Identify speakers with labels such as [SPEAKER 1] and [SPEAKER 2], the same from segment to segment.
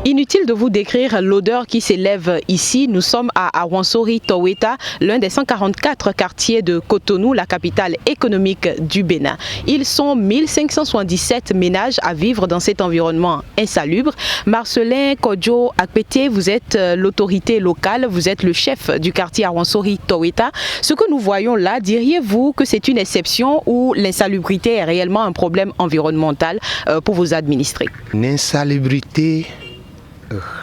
[SPEAKER 1] Inutile de vous décrire l'odeur qui s'élève ici. Nous sommes à Awansori Toweta, l'un des 144 quartiers de Cotonou, la capitale économique du Bénin. Ils sont 1577 ménages à vivre dans cet environnement insalubre. Marcelin Kodjo Akpete, vous êtes l'autorité locale, vous êtes le chef du quartier Awansori Toweta. Ce que nous voyons là, diriez-vous que c'est une exception ou l'insalubrité est réellement un problème environnemental pour vos administrés?
[SPEAKER 2] L'insalubrité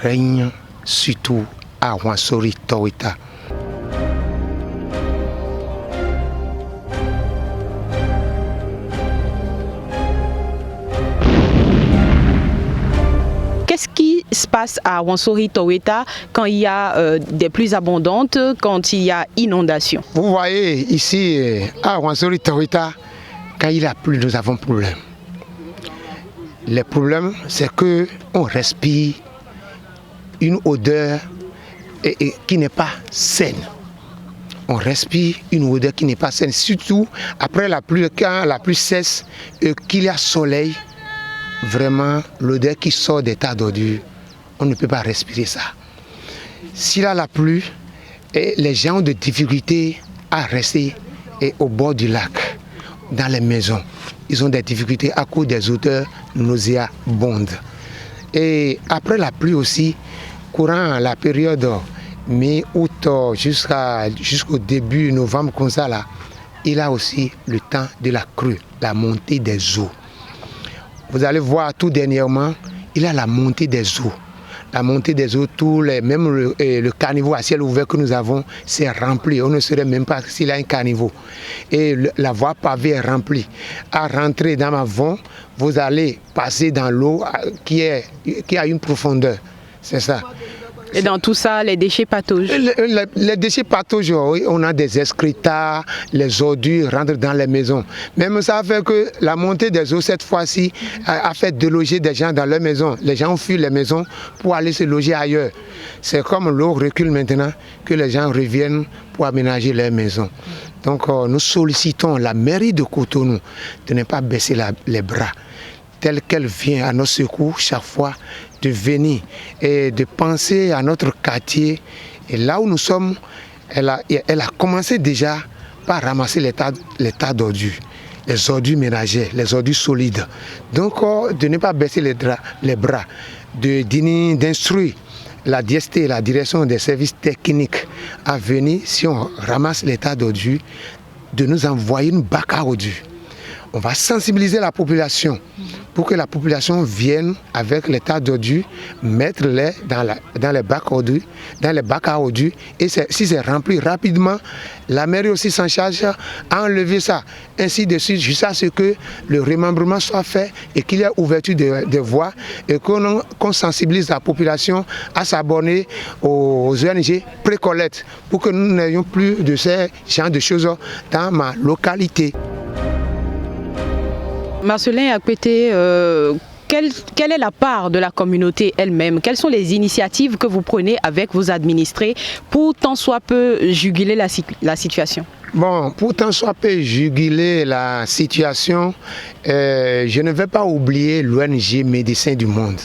[SPEAKER 2] règne surtout à Awansori Toweta.
[SPEAKER 1] Qu'est-ce qui se passe à Awansori Toweta quand il y a des pluies abondantes, quand il y a inondation?
[SPEAKER 2] Vous voyez ici à Awansori Toweta, quand il a plu, nous avons problème. Le problème, c'est qu'on respire une odeur qui n'est pas saine. On respire une odeur qui n'est pas saine, surtout après la pluie, quand la pluie cesse et qu'il y a soleil. Vraiment, l'odeur qui sort des tas d'ordures, on ne peut pas respirer ça. S'il y a la pluie, les gens ont des difficultés à rester au bord du lac, dans les maisons. Ils ont des difficultés à cause des odeurs nauséabondes. Et après la pluie aussi, courant la période mi-août jusqu'au début novembre, comme ça là, il a aussi le temps de la crue, la montée des eaux. Vous allez voir tout dernièrement, il y a la montée des eaux. La montée des eaux, même le caniveau à ciel ouvert que nous avons, c'est rempli. On ne saurait même pas s'il y a un caniveau. Et la voie pavée est remplie. À rentrer dans ma vont, vous allez passer dans l'eau qui a une profondeur. C'est ça.
[SPEAKER 1] Et dans tout ça, les déchets pataugent.
[SPEAKER 2] Les déchets pataugent, oui. On a des excrétas, les ordures rentrent dans les maisons. Même ça fait que la montée des eaux, cette fois-ci, a fait déloger des gens dans leurs maisons. Les gens ont fui les maisons pour aller se loger ailleurs. C'est comme l'eau recule maintenant que les gens reviennent pour aménager leurs maisons. Donc nous sollicitons la mairie de Cotonou de ne pas baisser les bras, telle qu'elle vient à nos secours chaque fois, de venir et de penser à notre quartier. Et là où nous sommes, elle a commencé déjà par ramasser les tas d'ordures, les ordures ménagères, les ordures solides. Donc de ne pas baisser les bras, d'instruire la DST, la direction des services techniques, à venir, si on ramasse les tas d'ordures, de nous envoyer une bac à ordures. On va sensibiliser la population pour que la population vienne avec les tas d'ordures, mettre-les dans les bacs à ordures. Et si c'est rempli rapidement, la mairie aussi s'en charge à enlever ça. Ainsi de suite, jusqu'à ce que le remembrement soit fait et qu'il y ait ouverture de voies et qu'on sensibilise la population à s'abonner aux ONG pré-collecte pour que nous n'ayons plus de ces genres de choses dans ma localité.
[SPEAKER 1] Marcelin Akpete, quelle est la part de la communauté elle-même? Quelles sont les initiatives que vous prenez avec vos administrés pour tant soit peu juguler la situation?
[SPEAKER 2] Bon, pour tant soit peu juguler la situation, je ne vais pas oublier l'ONG Médecins du Monde.